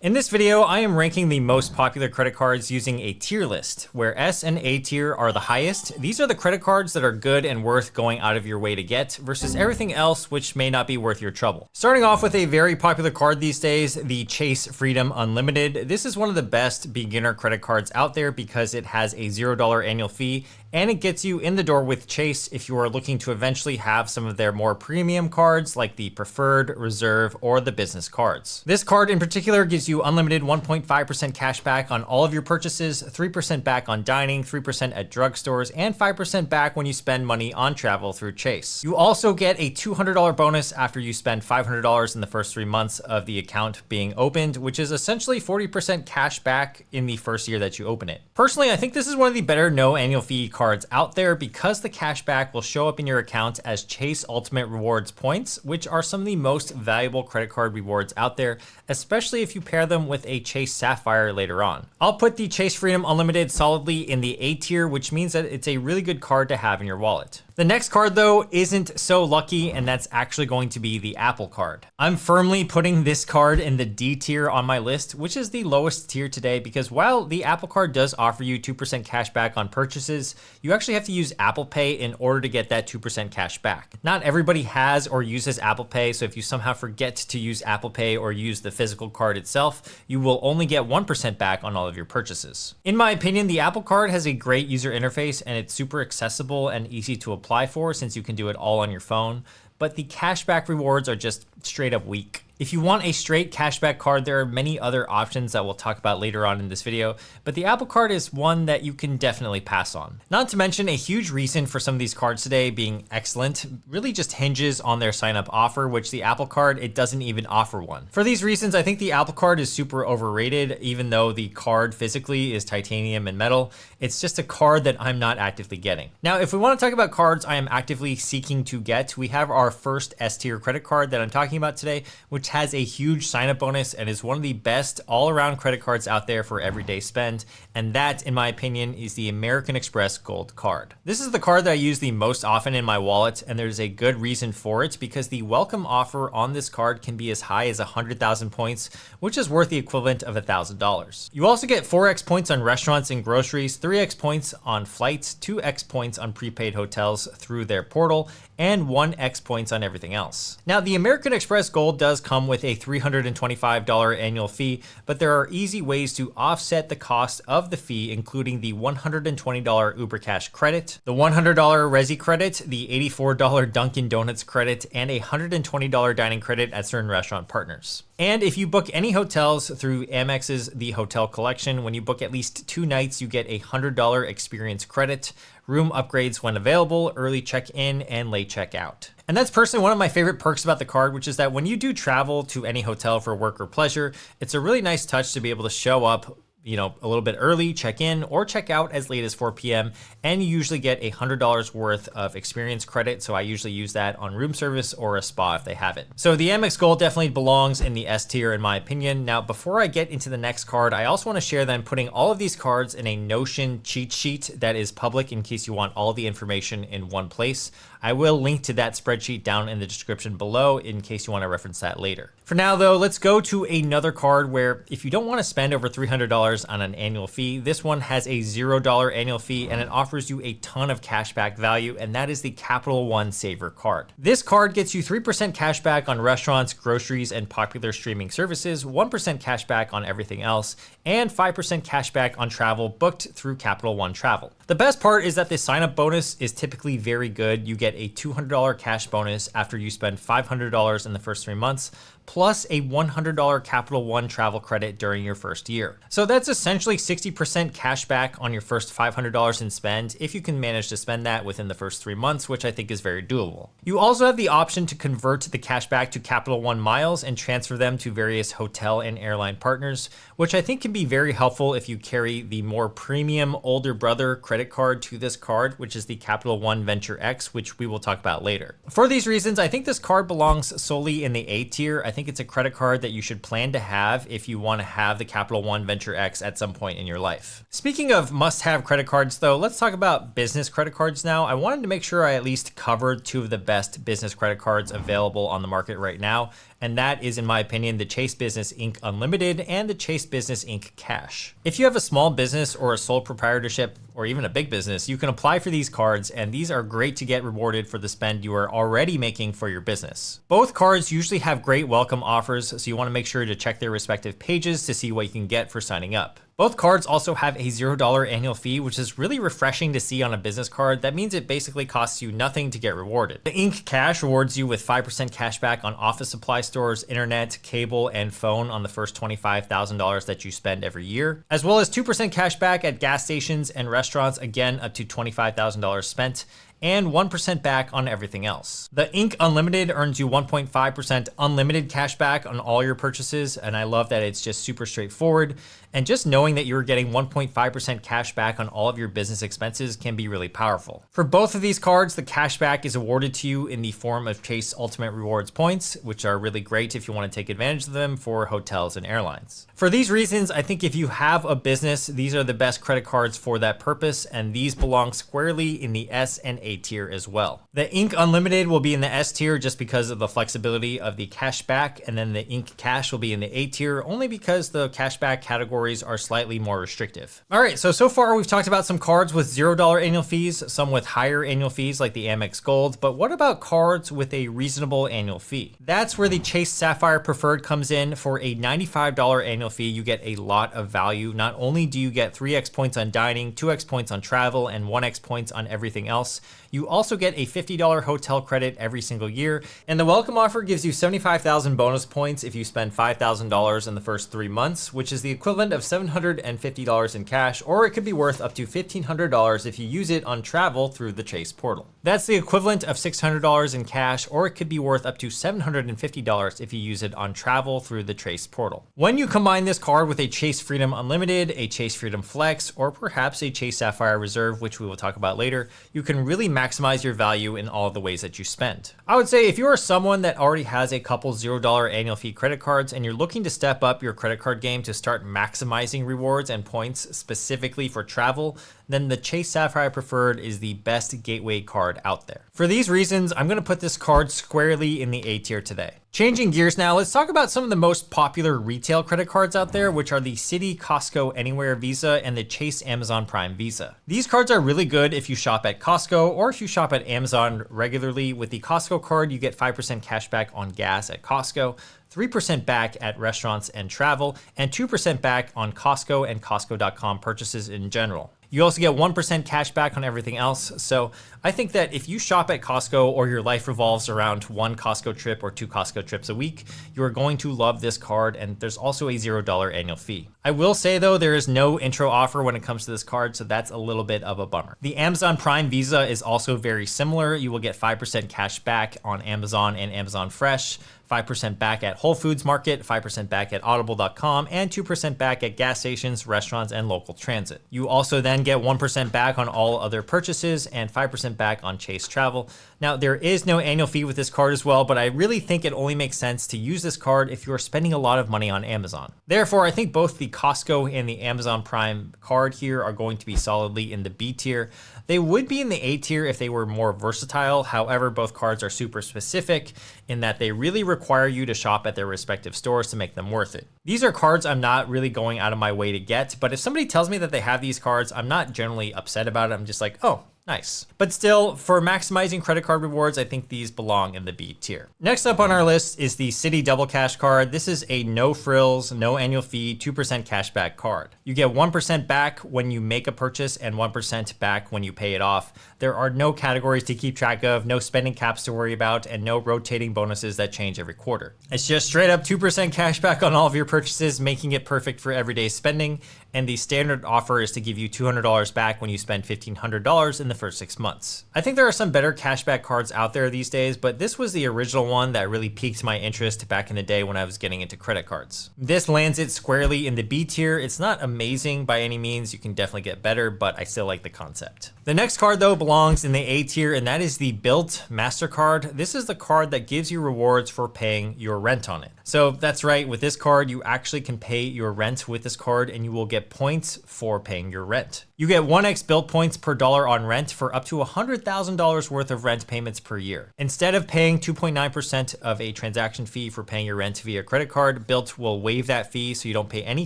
In this video, I am ranking the most popular credit cards using a tier list, where S and A tier are the highest. These are the credit cards that are good and worth going out of your way to get, versus everything else which may not be worth your trouble. Starting off with a very popular card these days, the Chase Freedom Unlimited. This is one of the best beginner credit cards out there because it has a $0 annual fee, and it gets you in the door with Chase if you are looking to eventually have some of their more premium cards like the Preferred, Reserve, or the Business cards. This card in particular gives you unlimited 1.5% cash back on all of your purchases, 3% back on dining, 3% at drugstores, and 5% back when you spend money on travel through Chase. You also get a $200 bonus after you spend $500 in the first 3 months of the account being opened, which is essentially 40% cash back in the first year that you open it. Personally, I think this is one of the better no annual fee cards out there because the cash back will show up in your account as Chase Ultimate Rewards points, which are some of the most valuable credit card rewards out there, especially if you pair them with a Chase Sapphire later on. I'll put the Chase Freedom Unlimited solidly in the A tier, which means that it's a really good card to have in your wallet. The next card though isn't so lucky, and that's actually going to be the Apple Card. I'm firmly putting this card in the D tier on my list, which is the lowest tier today, because while the Apple Card does offer you 2% cash back on purchases, you actually have to use Apple Pay in order to get that 2% cash back. Not everybody has or uses Apple Pay, so if you somehow forget to use Apple Pay or use the physical card itself, you will only get 1% back on all of your purchases. In my opinion, the Apple Card has a great user interface and it's super accessible and easy to apply for since you can do it all on your phone, but the cashback rewards are just straight up weak. If you want a straight cashback card, there are many other options that we'll talk about later on in this video, but the Apple Card is one that you can definitely pass on. Not to mention, a huge reason for some of these cards today being excellent really just hinges on their sign-up offer, which the Apple Card, it doesn't even offer one. For these reasons, I think the Apple Card is super overrated, even though the card physically is titanium and metal. It's just a card that I'm not actively getting. Now, if we want to talk about cards I am actively seeking to get, we have our first S-tier credit card that I'm talking about today, which has a huge sign-up bonus and is one of the best all-around credit cards out there for everyday spend, and that, in my opinion, is the American Express Gold Card. This is the card that I use the most often in my wallet, and there's a good reason for it because the welcome offer on this card can be as high as 100,000 points, which is worth the equivalent of $1,000. You also get 4x points on restaurants and groceries, 3x points on flights, 2x points on prepaid hotels through their portal, and 1x points on everything else. Now, the American Express Gold does come with a $325 annual fee, but there are easy ways to offset the cost of the fee, including the $120 Uber Cash credit, the $100 Resi credit, the $84 Dunkin' Donuts credit, and a $120 dining credit at certain restaurant partners. And if you book any hotels through Amex's The Hotel Collection, when you book at least 2 nights, you get a $100 experience credit, room upgrades when available, early check-in, and late check-out. And that's personally one of my favorite perks about the card, which is that when you do travel to any hotel for work or pleasure, it's a really nice touch to be able to show up a little bit early, check in or check out as late as 4 p.m. And you usually get $100 worth of experience credit. So I usually use that on room service or a spa if they have it. So the Amex Gold definitely belongs in the S tier in my opinion. Now, before I get into the next card, I also want to share that I'm putting all of these cards in a Notion cheat sheet that is public in case you want all the information in one place. I will link to that spreadsheet down in the description below in case you want to reference that later. For now though, let's go to another card where if you don't want to spend over $300 on an annual fee, this one has a $0 annual fee and it offers you a ton of cashback value, and that is the Capital One Saver card. This card gets you 3% cashback on restaurants, groceries, and popular streaming services, 1% cashback on everything else, and 5% cashback on travel booked through Capital One Travel. The best part is that the sign-up bonus is typically very good. You get a $200 cash bonus after you spend $500 in the first 3 months, plus a $100 Capital One travel credit during your first year. So that's essentially 60% cash back on your first $500 in spend if you can manage to spend that within the first 3 months, which I think is very doable. You also have the option to convert the cash back to Capital One miles and transfer them to various hotel and airline partners, which I think can be very helpful if you carry the more premium older brother credit card to this card, which is the Capital One Venture X, which we will talk about later. For these reasons, I think this card belongs solely in the A tier. I think it's a credit card that you should plan to have if you want to have the Capital One Venture X at some point in your life. Speaking of must-have credit cards though, let's talk about business credit cards now. I wanted to make sure I at least covered 2 of the best business credit cards available on the market right now, and that is, in my opinion, the Chase Business Inc. Unlimited and the Chase Business Inc. Cash. If you have a small business or a sole proprietorship, or even a big business, you can apply for these cards, and these are great to get rewarded for the spend you are already making for your business. Both cards usually have great welcome offers, so you want to make sure to check their respective pages to see what you can get for signing up. Both cards also have a $0 annual fee, which is really refreshing to see on a business card. That means it basically costs you nothing to get rewarded. The Inc. Cash rewards you with 5% cash back on office supply stores, internet, cable, and phone on the first $25,000 that you spend every year, as well as 2% cash back at gas stations and restaurants, again up to $25,000 spent, and 1% back on everything else. The Inc. Unlimited earns you 1.5% unlimited cash back on all your purchases, and I love that it's just super straightforward. And just knowing that you're getting 1.5% cash back on all of your business expenses can be really powerful. For both of these cards, the cash back is awarded to you in the form of Chase Ultimate Rewards points, which are really great if you want to take advantage of them for hotels and airlines. For these reasons, I think if you have a business, these are the best credit cards for that purpose, and these belong squarely in the S and A tier as well. The Inc. Unlimited will be in the S tier just because of the flexibility of the cash back, and then the Inc. Cash will be in the A tier only because the cash back categories are slightly more restrictive. All right, so far we've talked about some cards with $0 annual fees, some with higher annual fees like the Amex Gold, but what about cards with a reasonable annual fee? That's where the Chase Sapphire Preferred comes in. For a $95 annual fee, you get a lot of value. Not only do you get 3x points on dining, 2x points on travel, and 1x points on everything else, you also get a $50 hotel credit every single year, and the welcome offer gives you 75,000 bonus points if you spend $5,000 in the first 3 months, which is the equivalent of $750 in cash, or it could be worth up to $1,500 if you use it on travel through the Chase portal. That's the equivalent of $600 in cash, or it could be worth up to $750 if you use it on travel through the Chase portal. When you combine this card with a Chase Freedom Unlimited, a Chase Freedom Flex, or perhaps a Chase Sapphire Reserve, which we will talk about later, you can really maximize your value in all of the ways that you spend. I would say if you are someone that already has a couple $0 annual fee credit cards and you're looking to step up your credit card game to start maximizing rewards and points specifically for travel, then the Chase Sapphire Preferred is the best gateway card out there. For these reasons, I'm going to put this card squarely in the A tier today. Changing gears now, let's talk about some of the most popular retail credit cards out there, which are the Citi Costco Anywhere Visa and the Chase Amazon Prime Visa. These cards are really good if you shop at Costco or if you shop at Amazon regularly. With the Costco card, you get 5% cash back on gas at Costco, 3% back at restaurants and travel, and 2% back on Costco and Costco.com purchases in general. You also get 1% cash back on everything else. So I think that if you shop at Costco or your life revolves around one Costco trip or 2 Costco trips a week, you are going to love this card, and there's also a $0 annual fee. I will say though, there is no intro offer when it comes to this card, so that's a little bit of a bummer. The Amazon Prime Visa is also very similar. You will get 5% cash back on Amazon and Amazon Fresh, 5% back at Whole Foods Market, 5% back at Audible.com, and 2% back at gas stations, restaurants, and local transit. You also then get 1% back on all other purchases and 5% back on Chase Travel. Now, there is no annual fee with this card as well, but I really think it only makes sense to use this card if you're spending a lot of money on Amazon. Therefore, I think both the Costco and the Amazon Prime card here are going to be solidly in the B tier. They would be in the A tier if they were more versatile. However, both cards are super specific in that they really require you to shop at their respective stores to make them worth it. These are cards I'm not really going out of my way to get, but if somebody tells me that they have these cards, I'm not generally upset about it. I'm just like, oh, nice. But still, for maximizing credit card rewards, I think these belong in the B tier. Next up on our list is the Citi Double Cash card. This is a no frills, no annual fee, 2% cashback card. You get 1% back when you make a purchase and 1% back when you pay it off. There are no categories to keep track of, no spending caps to worry about, and no rotating bonuses that change every quarter. It's just straight up 2% cashback on all of your purchases, making it perfect for everyday spending. And the standard offer is to give you $200 back when you spend $1,500 in the first 6 months. I think there are some better cashback cards out there these days, but this was the original one that really piqued my interest back in the day when I was getting into credit cards. This lands it squarely in the B tier. It's not amazing by any means. You can definitely get better, but I still like the concept. The next card though belongs in the A tier, and that is the Bilt MasterCard. This is the card that gives you rewards for paying your rent on it. So that's right, with this card, you actually can pay your rent with this card and you will get get points for paying your rent. You get 1x bill points per dollar on rent for up to $100,000 worth of rent payments per year. Instead of paying 2.9% of a transaction fee for paying your rent via credit card, Bilt will waive that fee so you don't pay any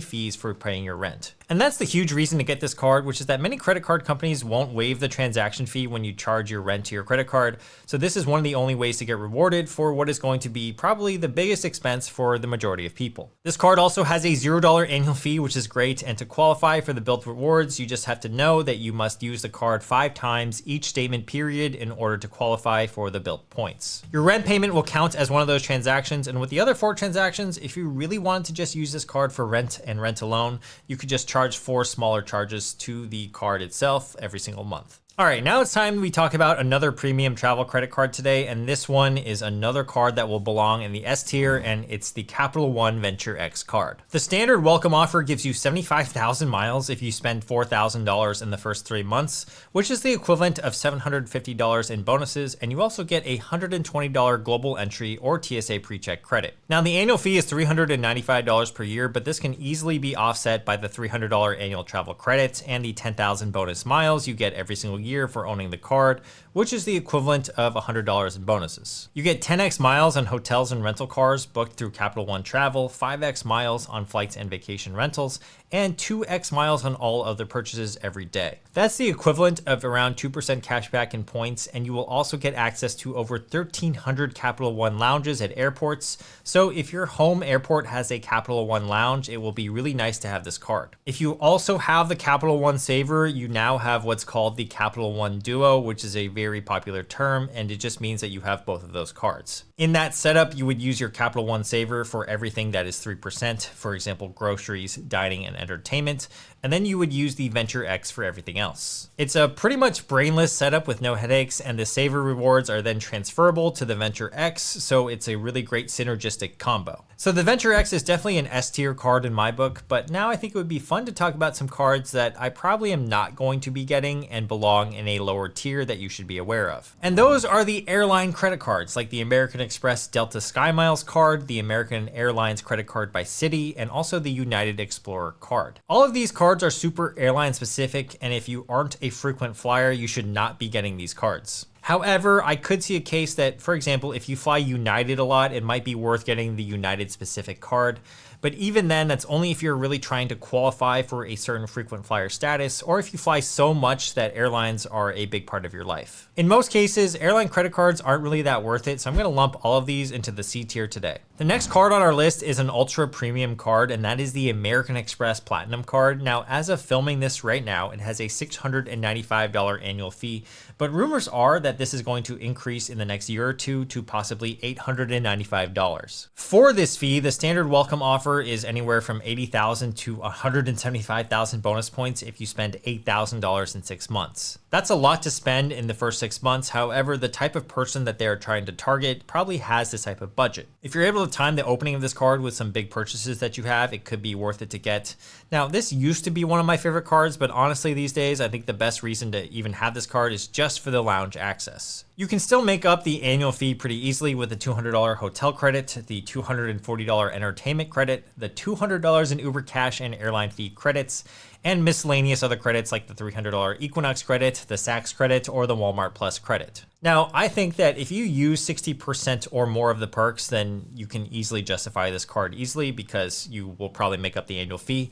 fees for paying your rent. And that's the huge reason to get this card, which is that many credit card companies won't waive the transaction fee when you charge your rent to your credit card. So this is one of the only ways to get rewarded for what is going to be probably the biggest expense for the majority of people. This card also has a $0 annual fee, which is great. And to qualify for the Bilt rewards, you just have to know that you must use the card 5 times each statement period in order to qualify for the Bilt points. Your rent payment will count as one of those transactions. And with the other 4 transactions, if you really wanted to just use this card for rent and rent alone, you could just charge 4 smaller charges to the card itself every single month. All right, now it's time we talk about another premium travel credit card today, and this one is another card that will belong in the S tier, and it's the Capital One Venture X card. The standard welcome offer gives you 75,000 miles if you spend $4,000 in the first 3 months, which is the equivalent of $750 in bonuses, and you also get a $120 global entry or TSA pre-check credit. Now, the annual fee is $395 per year, but this can easily be offset by the $300 annual travel credit and the 10,000 bonus miles you get every single year for owning the card, which is the equivalent of $100 in bonuses. You get 10x miles on hotels and rental cars booked through Capital One Travel, 5x miles on flights and vacation rentals, and 2x miles on all other purchases every day. That's the equivalent of around 2% cashback in points, and you will also get access to over 1,300 Capital One lounges at airports. So if your home airport has a Capital One lounge, it will be really nice to have this card. If you also have the Capital One Saver, you now have what's called the Capital One Duo, which is a very popular term, and it just means that you have both of those cards. In that setup, you would use your Capital One Saver for everything that is 3%, for example, groceries, dining, and entertainment, and then you would use the Venture X for everything else. It's a pretty much brainless setup with no headaches, and the Saver rewards are then transferable to the Venture X, so it's a really great synergistic combo. So the Venture X is definitely an S tier card in my book, but now I think it would be fun to talk about some cards that I probably am not going to be getting and belong in a lower tier that you should be aware of. And those are the airline credit cards, like the American Express Delta SkyMiles card, the American Airlines credit card by Citi, and also the United Explorer card. All of these cards are super airline specific, and if you aren't a frequent flyer, you should not be getting these cards. However, I could see a case that, for example, if you fly United a lot, it might be worth getting the United specific card. But even then, that's only if you're really trying to qualify for a certain frequent flyer status, or if you fly so much that airlines are a big part of your life. In most cases, airline credit cards aren't really that worth it, so I'm gonna lump all of these into the C tier today. The next card on our list is an ultra premium card, and that is the American Express Platinum card. Now, as of filming this right now, it has a $695 annual fee, but rumors are that this is going to increase in the next year or two to possibly $895. For this fee, the standard welcome offer is anywhere from 80,000 to 175,000 bonus points if you spend $8,000 in 6 months. That's a lot to spend in the first 6 months. However, the type of person that they are trying to target probably has this type of budget. If you're able to time the opening of this card with some big purchases that you have, it could be worth it to get. Now, this used to be one of my favorite cards, but honestly these days, I think the best reason to even have this card is just for the lounge access. You can still make up the annual fee pretty easily with the $200 hotel credit, the $240 entertainment credit, the $200 in Uber Cash and airline fee credits, and miscellaneous other credits like the $300 Equinox credit, the Saks credit, or the Walmart Plus credit. Now, I think that if you use 60% or more of the perks, then you can easily justify this card easily because you will probably make up the annual fee.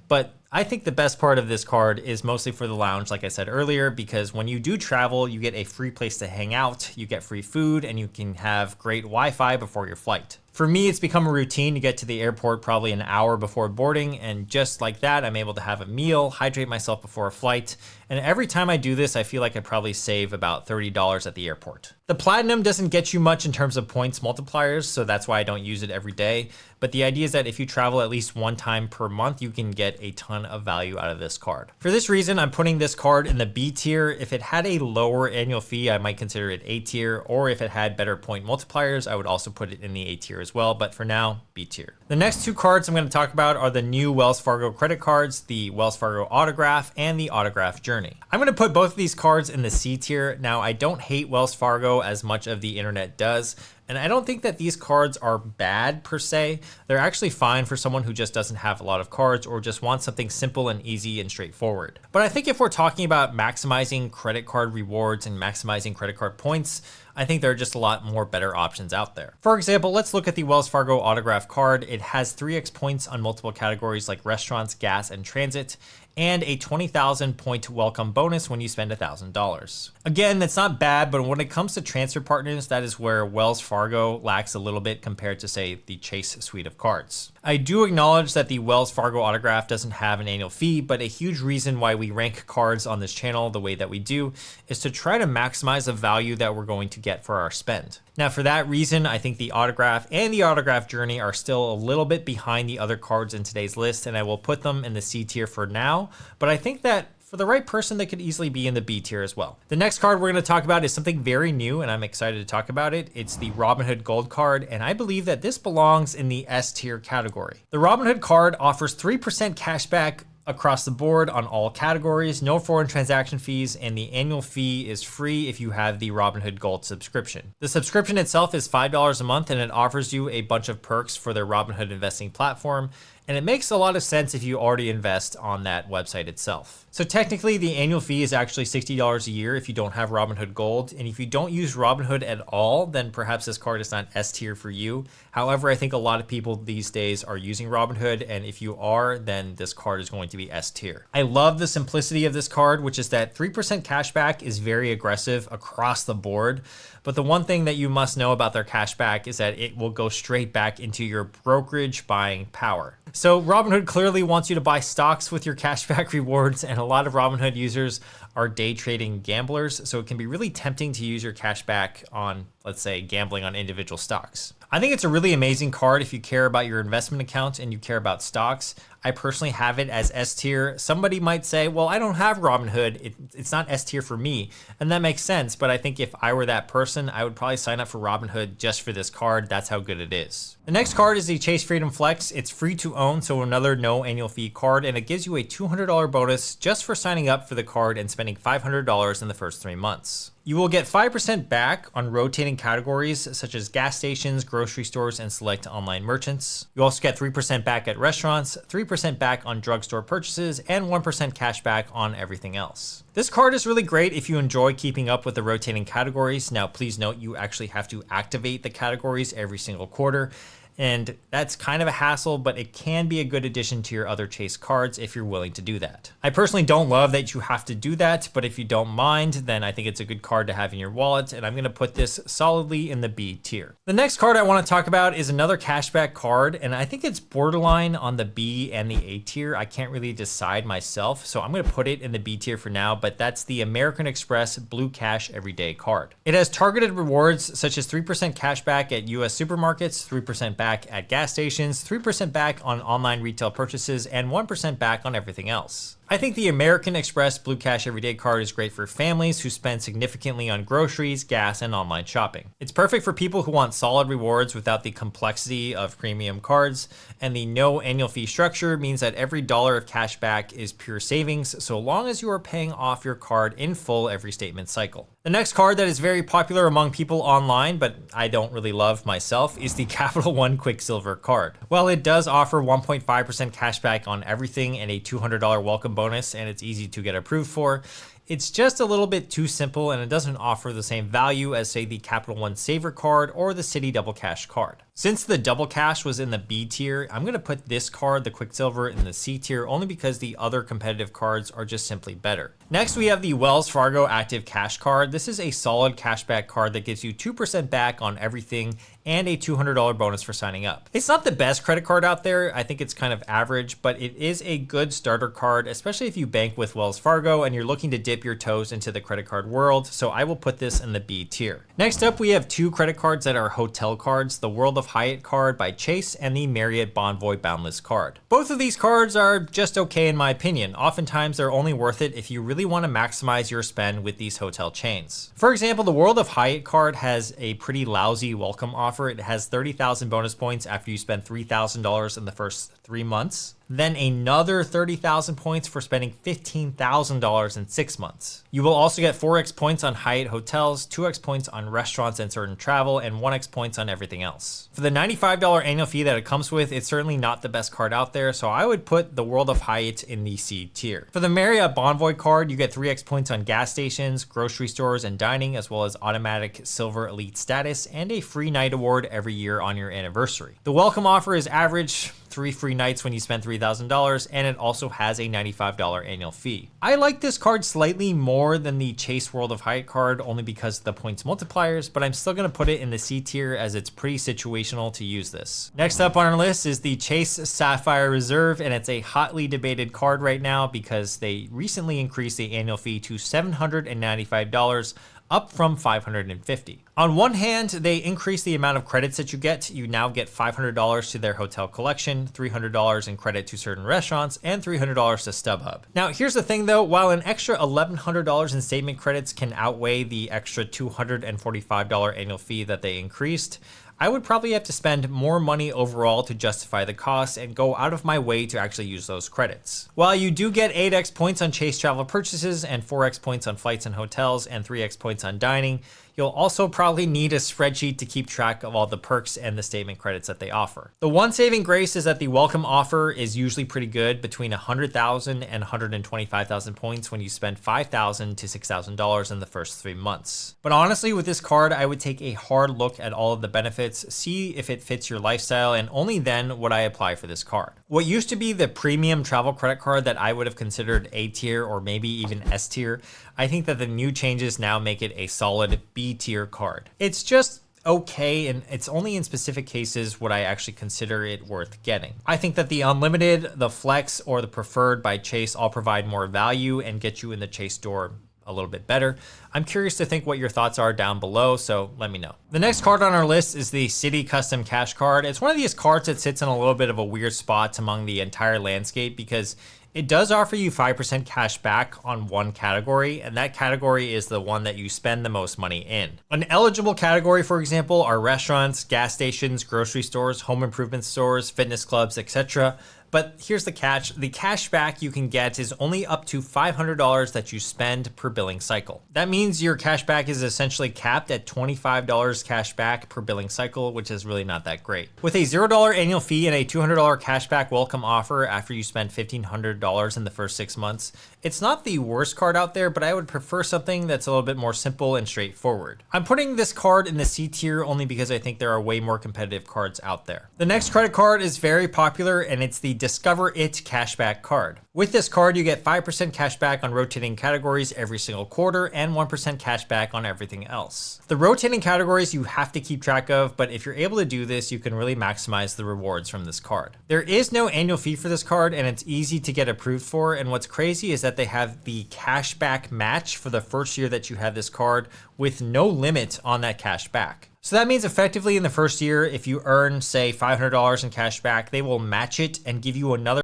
But I think the best part of this card is mostly for the lounge, like I said earlier, because when you do travel, you get a free place to hang out, you get free food, and you can have great Wi-Fi before your flight. For me, it's become a routine to get to the airport probably an hour before boarding, and just like that, I'm able to have a meal, hydrate myself before a flight, and every time I do this, I feel like I probably save about $30 at the airport. The Platinum doesn't get you much in terms of points multipliers, so that's why I don't use it every day, but the idea is that if you travel at least one time per month, you can get a ton of value out of this card. For this reason, I'm putting this card in the B tier. If it had a lower annual fee, I might consider it A tier, or if it had better point multipliers, I would also put it in the A tier as well, but for now, B tier. The next 2 cards I'm going to talk about are the new Wells Fargo credit cards, the Wells Fargo Autograph and the Autograph Journey. I'm going to put both of these cards in the C tier. Now, I don't hate Wells Fargo as much of the internet does. And I don't think that these cards are bad per se. They're actually fine for someone who just doesn't have a lot of cards or just wants something simple and easy and straightforward. But I think if we're talking about maximizing credit card rewards and maximizing credit card points, I think there are just a lot more better options out there. For example, let's look at the Wells Fargo autograph card. It has 3x points on multiple categories like restaurants, gas, and transit, and a 20,000 point welcome bonus when you spend $1,000. Again, that's not bad, but when it comes to transfer partners, that is where Wells Fargo lacks a little bit compared to, say, the Chase suite of cards. I do acknowledge that the Wells Fargo autograph doesn't have an annual fee, but a huge reason why we rank cards on this channel the way that we do is to try to maximize the value that we're going to get for our spend. Now, for that reason, I think the autograph and the autograph journey are still a little bit behind the other cards in today's list, and I will put them in the C tier for now, but I think that for the right person, they could easily be in the B tier as well. The next card we're going to talk about is something very new, and I'm excited to talk about it. It's the Robinhood Gold card, and I believe that this belongs in the S tier category. The Robinhood card offers 3% cash back across the board on all categories, no foreign transaction fees, and the annual fee is free if you have the Robinhood Gold subscription. The subscription itself is $5 a month, and it offers you a bunch of perks for their Robinhood investing platform. And it makes a lot of sense if you already invest on that website itself. So technically the annual fee is actually $60 a year if you don't have Robinhood Gold. And if you don't use Robinhood at all, then perhaps this card is not S tier for you. However, I think a lot of people these days are using Robinhood. And if you are, then this card is going to be S tier. I love the simplicity of this card, which is that 3% cashback is very aggressive across the board. But the one thing that you must know about their cashback is that it will go straight back into your brokerage buying power. So Robinhood clearly wants you to buy stocks with your cashback rewards, and a lot of Robinhood users are day trading gamblers, so it can be really tempting to use your cashback on, let's say, gambling on individual stocks. I think it's a really amazing card if you care about your investment account and you care about stocks. I personally have it as S tier. Somebody might say, well, I don't have Robinhood. It's not S tier for me. And that makes sense. But I think if I were that person, I would probably sign up for Robinhood just for this card. That's how good it is. The next card is the Chase Freedom Flex. It's free to own, so another no annual fee card, and it gives you a $200 bonus just for signing up for the card and spending $500 in the first 3 months. You will get 5% back on rotating categories such as gas stations, grocery stores, and select online merchants. You also get 3% back at restaurants, 3% back on drugstore purchases, and 1% cash back on everything else. This card is really great if you enjoy keeping up with the rotating categories. Now, please note you actually have to activate the categories every single quarter. And that's kind of a hassle, but it can be a good addition to your other Chase cards if you're willing to do that. I personally don't love that you have to do that, but if you don't mind, then I think it's a good card to have in your wallet, and I'm gonna put this solidly in the B tier. The next card I wanna talk about is another cashback card, and I think it's borderline on the B and the A tier. I can't really decide myself, so I'm gonna put it in the B tier for now, but that's the American Express Blue Cash Everyday card. It has targeted rewards such as 3% cashback at US supermarkets, 3% back at gas stations, 3% back on online retail purchases, and 1% back on everything else. I think the American Express Blue Cash Everyday card is great for families who spend significantly on groceries, gas, and online shopping. It's perfect for people who want solid rewards without the complexity of premium cards, and the no annual fee structure means that every dollar of cash back is pure savings so long as you are paying off your card in full every statement cycle. The next card that is very popular among people online, but I don't really love myself, is the Capital One Quicksilver card. While it does offer 1.5% cash back on everything and a $200 welcome bonus, and it's easy to get approved for, it's just a little bit too simple and it doesn't offer the same value as, say, the Capital One Saver card or the Citi Double Cash card. Since the Double Cash was in the B tier, I'm going to put this card, the Quicksilver, in the C tier only because the other competitive cards are just simply better. Next, we have the Wells Fargo Active Cash card. This is a solid cashback card that gives you 2% back on everything and a $200 bonus for signing up. It's not the best credit card out there. I think it's kind of average, but it is a good starter card, especially if you bank with Wells Fargo and you're looking to dip your toes into the credit card world. So I will put this in the B tier. Next up, we have two credit cards that are hotel cards, the World of Hyatt card by Chase and the Marriott Bonvoy Boundless card. Both of these cards are just okay in my opinion. Oftentimes they're only worth it if you really want to maximize your spend with these hotel chains. For example, the World of Hyatt card has a pretty lousy welcome offer. It has 30,000 bonus points after you spend $3,000 in the first 3 months. then another 30,000 points for spending $15,000 in 6 months. You will also get 4x points on Hyatt hotels, 2x points on restaurants and certain travel, and 1x points on everything else. For the $95 annual fee that it comes with, it's certainly not the best card out there, so I would put the World of Hyatt in the C tier. For the Marriott Bonvoy card, you get 3x points on gas stations, grocery stores, and dining, as well as automatic Silver Elite status and a free night award every year on your anniversary. The welcome offer is average 3 free nights when you spend $3,000, and it also has a $95 annual fee. I like this card slightly more than the Chase World of Hyatt card, only because of the points multipliers, but I'm still gonna put it in the C tier as it's pretty situational to use this. Next up on our list is the Chase Sapphire Reserve, and it's a hotly debated card right now because they recently increased the annual fee to $795, up from $550. On one hand, they increase the amount of credits that you get. You now get $500 to their hotel collection, $300 in credit to certain restaurants, and $300 to StubHub. Now, here's the thing though, while an extra $1,100 in statement credits can outweigh the extra $245 annual fee that they increased, I would probably have to spend more money overall to justify the cost and go out of my way to actually use those credits. While you do get 8x points on Chase travel purchases and 4x points on flights and hotels and 3x points on dining, you'll also probably need a spreadsheet to keep track of all the perks and the statement credits that they offer. The one saving grace is that the welcome offer is usually pretty good, between 100,000 and 125,000 points when you spend $5,000 to $6,000 in the first 3 months. But honestly, with this card, I would take a hard look at all of the benefits, see if it fits your lifestyle, and only then would I apply for this card. What used to be the premium travel credit card that I would have considered A tier or maybe even S tier, I think that the new changes now make it a solid B tier card. It's just okay, and it's only in specific cases would I actually consider it worth getting. I think that the Unlimited, the Flex, or the Preferred by Chase all provide more value and get you in the Chase door a little bit better. I'm curious to think what your thoughts are down below, so let me know. The next card on our list is the Citi Custom Cash card. It's one of these cards that sits in a little bit of a weird spot among the entire landscape because it does offer you 5% cash back on one category, and that category is the one that you spend the most money in. An eligible category, for example, are restaurants, gas stations, grocery stores, home improvement stores, fitness clubs, etc. But here's the catch. The cash back you can get is only up to $500 that you spend per billing cycle. That means your cash back is essentially capped at $25 cash back per billing cycle, which is really not that great. With a $0 annual fee and a $200 cash back welcome offer after you spend $1,500 in the first 6 months, it's not the worst card out there, but I would prefer something that's a little bit more simple and straightforward. I'm putting this card in the C tier only because I think there are way more competitive cards out there. The next credit card is very popular, and it's the Discover It cashback card. With this card, you get 5% cash back on rotating categories every single quarter and 1% cash back on everything else. The rotating categories you have to keep track of, but if you're able to do this, you can really maximize the rewards from this card. There is no annual fee for this card, and it's easy to get approved for, and what's crazy is that they have the cash back match for the first year that you have this card with no limit on that cash back. So that means effectively in the first year, if you earn, say, $500 in cash back, they will match it and give you another